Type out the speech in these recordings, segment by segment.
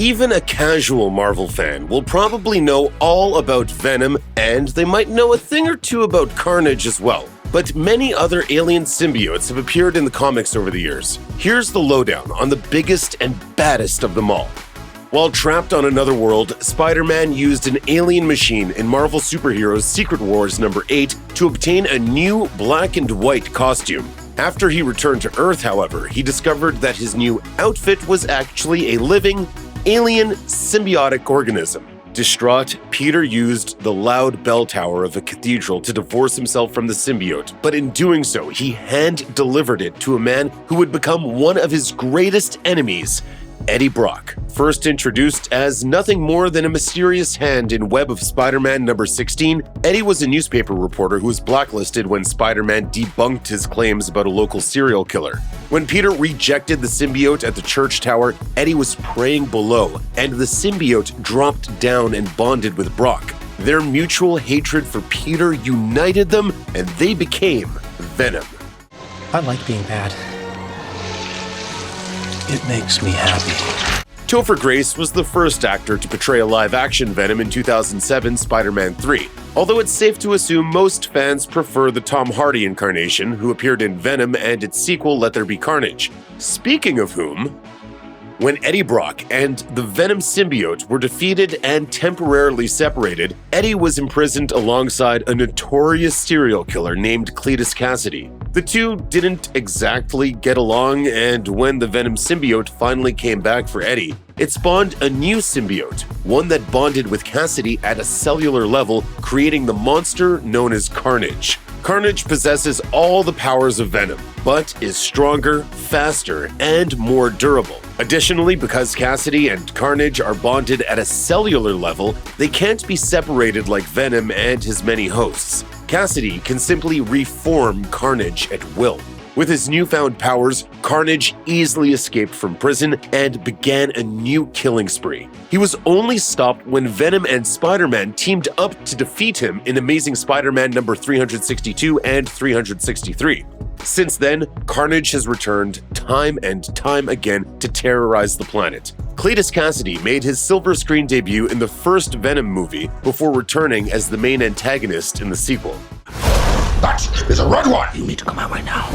Even a casual Marvel fan will probably know all about Venom, and they might know a thing or two about Carnage as well. But many other alien symbiotes have appeared in the comics over the years. Here's the lowdown on the biggest and baddest of them all. While trapped on another world, Spider-Man used an alien machine in Marvel Superheroes Secret Wars #8 to obtain a new black and white costume. After he returned to Earth, however, he discovered that his new outfit was actually a living, alien symbiotic organism. Distraught, Peter used the loud bell tower of a cathedral to divorce himself from the symbiote, but in doing so, he hand-delivered it to a man who would become one of his greatest enemies, Eddie Brock. First introduced as nothing more than a mysterious hand in Web of Spider-Man #16, Eddie was a newspaper reporter who was blacklisted when Spider-Man debunked his claims about a local serial killer. When Peter rejected the symbiote at the church tower, Eddie was praying below, and the symbiote dropped down and bonded with Brock. Their mutual hatred for Peter united them, and they became Venom. I like being bad. It makes me happy. Topher Grace was the first actor to portray a live-action Venom in 2007's Spider-Man 3, although it's safe to assume most fans prefer the Tom Hardy incarnation, who appeared in Venom and its sequel Let There Be Carnage. Speaking of whom, when Eddie Brock and the Venom symbiote were defeated and temporarily separated, Eddie was imprisoned alongside a notorious serial killer named Cletus Cassidy. The two didn't exactly get along, and when the Venom symbiote finally came back for Eddie, it spawned a new symbiote, one that bonded with Cassidy at a cellular level, creating the monster known as Carnage. Carnage possesses all the powers of Venom, but is stronger, faster, and more durable. Additionally, because Cassidy and Carnage are bonded at a cellular level, they can't be separated like Venom and his many hosts. Cassidy can simply reform Carnage at will. With his newfound powers, Carnage easily escaped from prison and began a new killing spree. He was only stopped when Venom and Spider-Man teamed up to defeat him in Amazing Spider-Man #362 and 363. Since then, Carnage has returned time and time again to terrorize the planet. Cletus Cassidy made his silver screen debut in the first Venom movie before returning as the main antagonist in the sequel. That is a red one! You need to come out right now.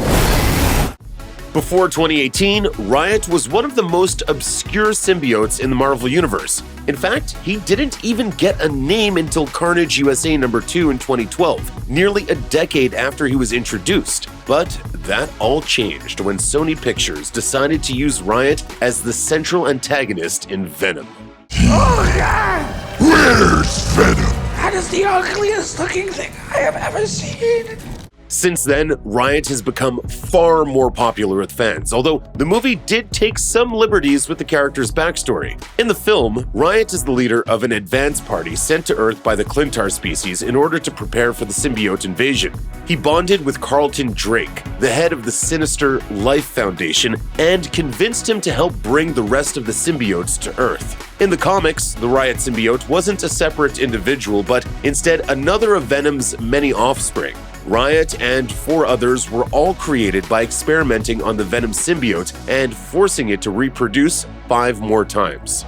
Before 2018, Riot was one of the most obscure symbiotes in the Marvel Universe. In fact, he didn't even get a name until Carnage USA #2 in 2012, nearly a decade after he was introduced. But that all changed when Sony Pictures decided to use Riot as the central antagonist in Venom. Oh, yeah! Where's Venom? That is the ugliest looking thing I have ever seen. Since then, Riot has become far more popular with fans, although the movie did take some liberties with the character's backstory. In the film, Riot is the leader of an advance party sent to Earth by the Clintar species in order to prepare for the symbiote invasion. He bonded with Carlton Drake, the head of the sinister Life Foundation, and convinced him to help bring the rest of the symbiotes to Earth. In the comics, the Riot symbiote wasn't a separate individual, but instead another of Venom's many offspring. Riot and 4 others were all created by experimenting on the Venom symbiote and forcing it to reproduce 5 more times.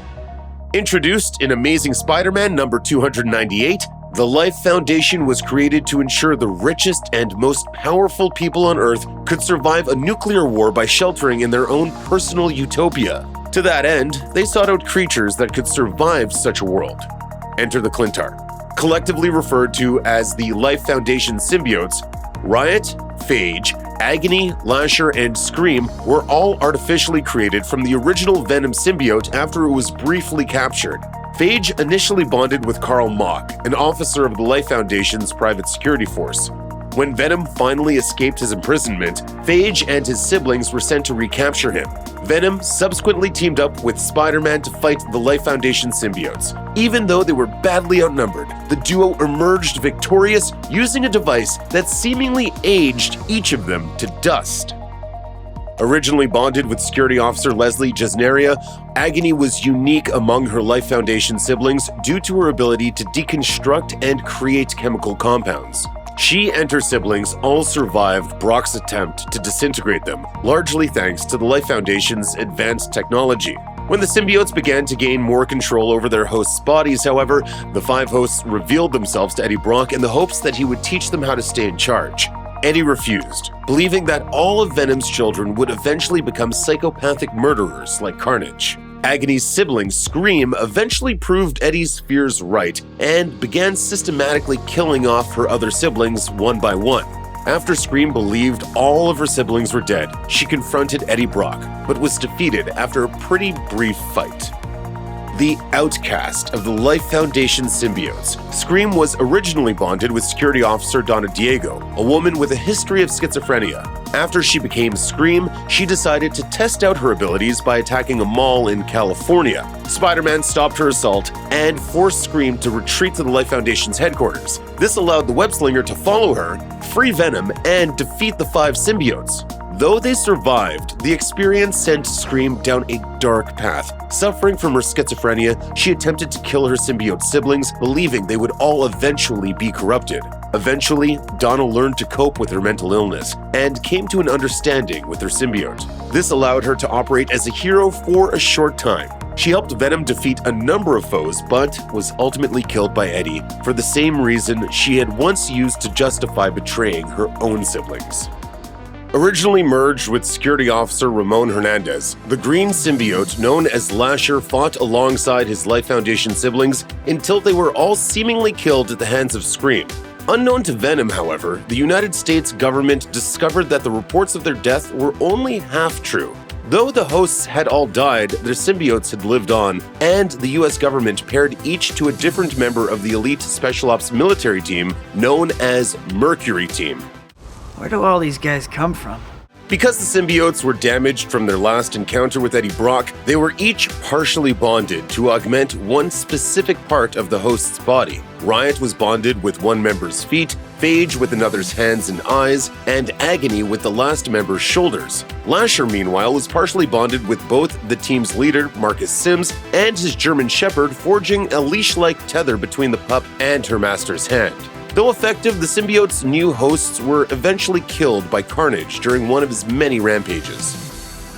Introduced in Amazing Spider-Man #298, the Life Foundation was created to ensure the richest and most powerful people on Earth could survive a nuclear war by sheltering in their own personal utopia. To that end, they sought out creatures that could survive such a world. Enter the Clintar. Collectively referred to as the Life Foundation symbiotes, Riot, Phage, Agony, Lasher, and Scream were all artificially created from the original Venom symbiote after it was briefly captured. Phage initially bonded with Karl Mock, an officer of the Life Foundation's private security force. When Venom finally escaped his imprisonment, Phage and his siblings were sent to recapture him. Venom subsequently teamed up with Spider-Man to fight the Life Foundation symbiotes. Even though they were badly outnumbered, the duo emerged victorious using a device that seemingly aged each of them to dust. Originally bonded with security officer Leslie Gesneria, Agony was unique among her Life Foundation siblings due to her ability to deconstruct and create chemical compounds. She and her siblings all survived Brock's attempt to disintegrate them, largely thanks to the Life Foundation's advanced technology. When the symbiotes began to gain more control over their hosts' bodies, however, the 5 hosts revealed themselves to Eddie Brock in the hopes that he would teach them how to stay in charge. Eddie refused, believing that all of Venom's children would eventually become psychopathic murderers like Carnage. Agony's sibling, Scream, eventually proved Eddie's fears right and began systematically killing off her other siblings one by one. After Scream believed all of her siblings were dead, she confronted Eddie Brock, but was defeated after a pretty brief fight. The outcast of the Life Foundation symbiotes, Scream was originally bonded with security officer Donna Diego, a woman with a history of schizophrenia. After she became Scream, she decided to test out her abilities by attacking a mall in California. Spider-Man stopped her assault and forced Scream to retreat to the Life Foundation's headquarters. This allowed the web-slinger to follow her, free Venom, and defeat the 5 symbiotes. Though they survived, the experience sent Scream down a dark path. Suffering from her schizophrenia, she attempted to kill her symbiote siblings, believing they would all eventually be corrupted. Eventually, Donna learned to cope with her mental illness and came to an understanding with her symbiote. This allowed her to operate as a hero for a short time. She helped Venom defeat a number of foes, but was ultimately killed by Eddie for the same reason she had once used to justify betraying her own siblings. Originally merged with security officer Ramon Hernandez, the green symbiote known as Lasher fought alongside his Life Foundation siblings until they were all seemingly killed at the hands of Scream. Unknown to Venom, however, the United States government discovered that the reports of their death were only half true. Though the hosts had all died, their symbiotes had lived on, and the US government paired each to a different member of the elite Special Ops military team known as Mercury Team. Where do all these guys come from? Because the symbiotes were damaged from their last encounter with Eddie Brock, they were each partially bonded to augment one specific part of the host's body. Riot was bonded with one member's feet, Phage with another's hands and eyes, and Agony with the last member's shoulders. Lasher, meanwhile, was partially bonded with both the team's leader, Marcus Sims, and his German Shepherd, forging a leash-like tether between the pup and her master's hand. Though effective, the symbiote's new hosts were eventually killed by Carnage during one of his many rampages.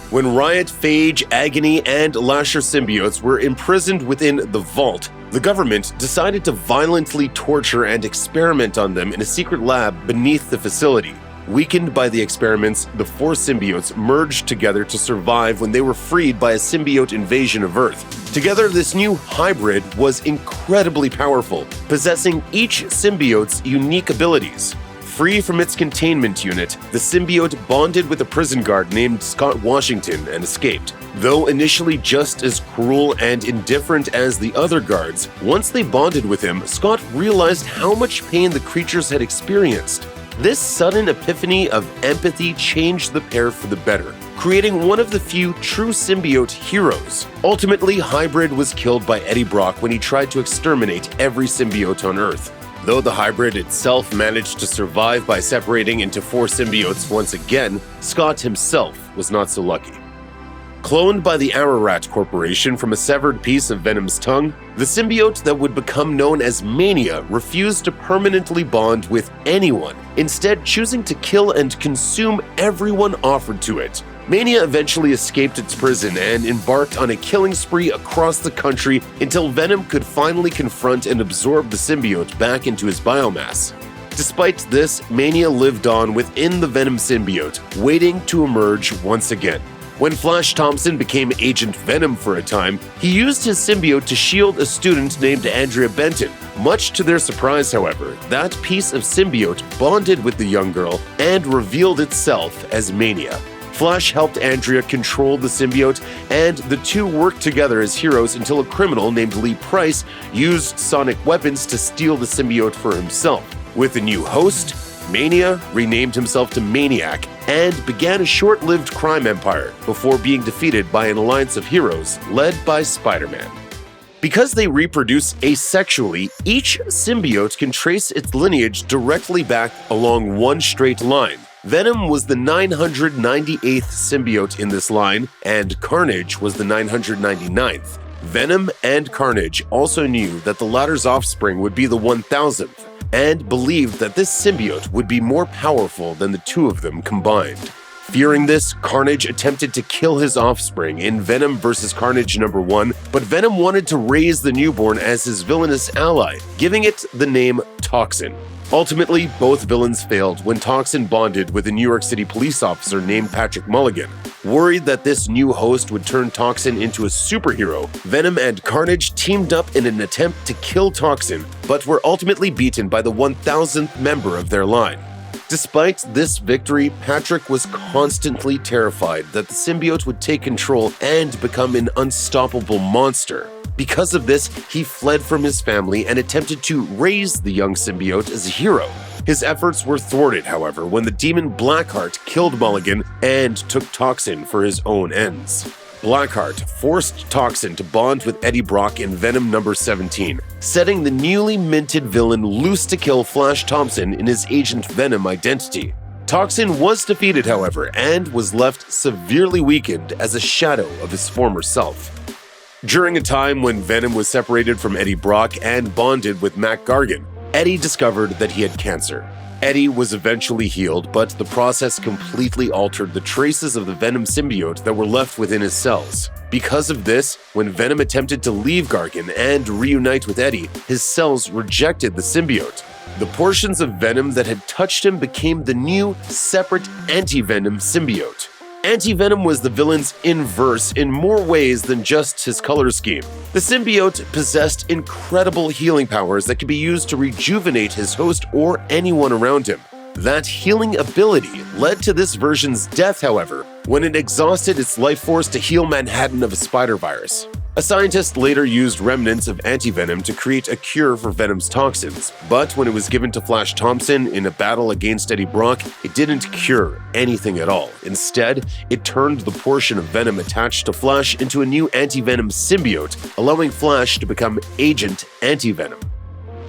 When Riot, Phage, Agony, and Lasher symbiotes were imprisoned within the Vault, the government decided to violently torture and experiment on them in a secret lab beneath the facility. Weakened by the experiments, the 4 symbiotes merged together to survive when they were freed by a symbiote invasion of Earth. Together, this new hybrid was incredibly powerful, possessing each symbiote's unique abilities. Free from its containment unit, the symbiote bonded with a prison guard named Scott Washington and escaped. Though initially just as cruel and indifferent as the other guards, once they bonded with him, Scott realized how much pain the creatures had experienced. This sudden epiphany of empathy changed the pair for the better, creating one of the few true symbiote heroes. Ultimately, Hybrid was killed by Eddie Brock when he tried to exterminate every symbiote on Earth. Though the hybrid itself managed to survive by separating into 4 symbiotes once again, Scott himself was not so lucky. Cloned by the Ararat Corporation from a severed piece of Venom's tongue, the symbiote that would become known as Mania refused to permanently bond with anyone, instead choosing to kill and consume everyone offered to it. Mania eventually escaped its prison and embarked on a killing spree across the country until Venom could finally confront and absorb the symbiote back into his biomass. Despite this, Mania lived on within the Venom symbiote, waiting to emerge once again. When Flash Thompson became Agent Venom for a time, he used his symbiote to shield a student named Andrea Benton. Much to their surprise, however, that piece of symbiote bonded with the young girl and revealed itself as Mania. Flash helped Andrea control the symbiote, and the two worked together as heroes until a criminal named Lee Price used sonic weapons to steal the symbiote for himself. With a new host, Mania renamed himself to Maniac and began a short-lived crime empire before being defeated by an alliance of heroes led by Spider-Man. Because they reproduce asexually, each symbiote can trace its lineage directly back along one straight line. Venom was the 998th symbiote in this line, and Carnage was the 999th. Venom and Carnage also knew that the latter's offspring would be the 1000th, and believed that this symbiote would be more powerful than the two of them combined. Fearing this, Carnage attempted to kill his offspring in Venom vs. Carnage #1, but Venom wanted to raise the newborn as his villainous ally, giving it the name Toxin. Ultimately, both villains failed when Toxin bonded with a New York City police officer named Patrick Mulligan. Worried that this new host would turn Toxin into a superhero, Venom and Carnage teamed up in an attempt to kill Toxin, but were ultimately beaten by the 1000th member of their line. Despite this victory, Patrick was constantly terrified that the symbiote would take control and become an unstoppable monster. Because of this, he fled from his family and attempted to raise the young symbiote as a hero. His efforts were thwarted, however, when the demon Blackheart killed Mulligan and took Toxin for his own ends. Blackheart forced Toxin to bond with Eddie Brock in Venom #17, setting the newly minted villain loose to kill Flash Thompson in his Agent Venom identity. Toxin was defeated, however, and was left severely weakened as a shadow of his former self. During a time when Venom was separated from Eddie Brock and bonded with Mac Gargan, Eddie discovered that he had cancer. Eddie was eventually healed, but the process completely altered the traces of the Venom symbiote that were left within his cells. Because of this, when Venom attempted to leave Gargan and reunite with Eddie, his cells rejected the symbiote. The portions of Venom that had touched him became the new, separate Anti-Venom symbiote. Anti-Venom was the villain's inverse in more ways than just his color scheme. The symbiote possessed incredible healing powers that could be used to rejuvenate his host or anyone around him. That healing ability led to this version's death, however, when it exhausted its life force to heal Manhattan of a spider virus. A scientist later used remnants of Anti-Venom to create a cure for Venom's toxins, but when it was given to Flash Thompson in a battle against Eddie Brock, it didn't cure anything at all. Instead, it turned the portion of Venom attached to Flash into a new Anti-Venom symbiote, allowing Flash to become Agent Anti-Venom.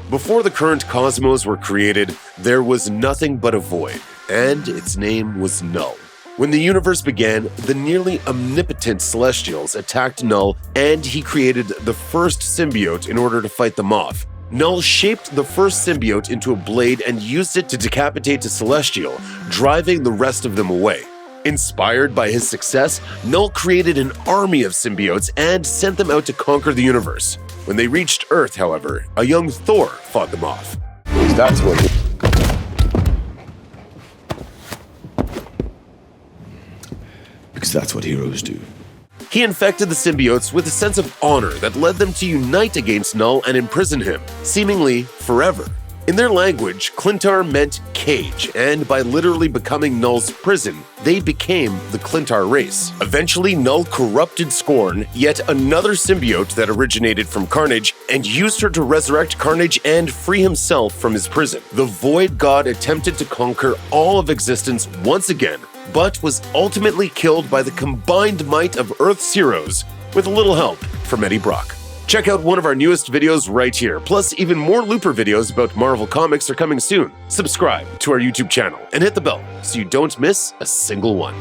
Before the current cosmos were created, there was nothing but a void, and its name was Knull. When the universe began, the nearly omnipotent Celestials attacked Knull, and he created the first symbiote in order to fight them off. Knull shaped the first symbiote into a blade and used it to decapitate a Celestial, driving the rest of them away. Inspired by his success, Knull created an army of symbiotes and sent them out to conquer the universe. When they reached Earth, however, a young Thor fought them off. That's what. Because that's what heroes do. He infected the symbiotes with a sense of honor that led them to unite against Knull and imprison him, seemingly forever. In their language, Clintar meant cage, and by literally becoming Knull's prison, they became the Clintar race. Eventually, Knull corrupted Scorn, yet another symbiote that originated from Carnage, and used her to resurrect Carnage and free himself from his prison. The Void God attempted to conquer all of existence once again, but was ultimately killed by the combined might of Earth's heroes, with a little help from Eddie Brock. Check out one of our newest videos right here, plus even more Looper videos about Marvel Comics are coming soon. Subscribe to our YouTube channel and hit the bell so you don't miss a single one.